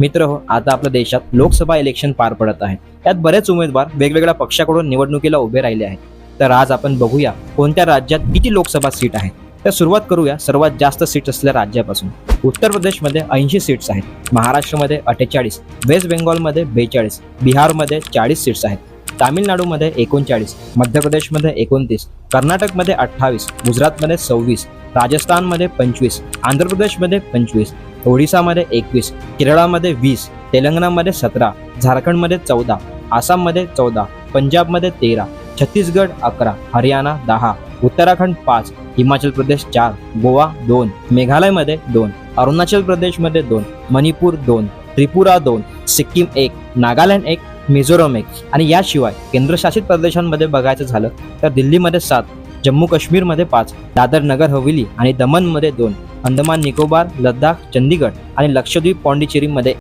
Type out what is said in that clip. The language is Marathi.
मित्र हो, आता आपल्या देशात लोकसभा इलेक्शन पार पडत आहे. यात बरेच उमेदवार वेगवेगळ्या पक्षाकडून निवडणुकीला उभे राहिले आहेत. तर आज आपण बघूया कोणत्या राज्यात किती लोकसभा सीट आहेत. तर सुरुवात करूया सर्वात जास्त सीट असलेल्या राज्यापासून. उत्तर प्रदेशमध्ये 80 सीट्स आहेत, महाराष्ट्रामध्ये 48, वेस्ट बेंगॉलमध्ये 42, बिहारमध्ये 40 सीट्स आहेत, तामिळनाडूमध्ये 39, मध्य प्रदेशमध्ये 29, कर्नाटकमध्ये 28, गुजरातमध्ये 26, राजस्थानमध्ये 25, आंध्र प्रदेशमध्ये 25, ओडिसामध्ये 21, केरळामध्ये 20, तेलंगणामध्ये 17, झारखंडमध्ये 14, आसाममध्ये 14, पंजाबमध्ये 13, छत्तीसगड 11, हरियाणा 10, उत्तराखंड 5, हिमाचल प्रदेश 4, गोवा 2, मेघालयमध्ये 2, अरुणाचल प्रदेशमध्ये 2, मणिपूर 2, त्रिपुरा 2, सिक्कीम 1, नागालँड 1, मिझोरम 1 आणि याशिवाय केंद्रशासित प्रदेशांमध्ये बघायचं झालं तर दिल्लीमध्ये 7, जम्मू काश्मीरमध्ये 5, दादर नगर हवेली आणि दमनमध्ये 2, अंदमान निकोबार, लडाख, चंदीगड आणि लक्षद्वीप पॉंडिचेरीमध्ये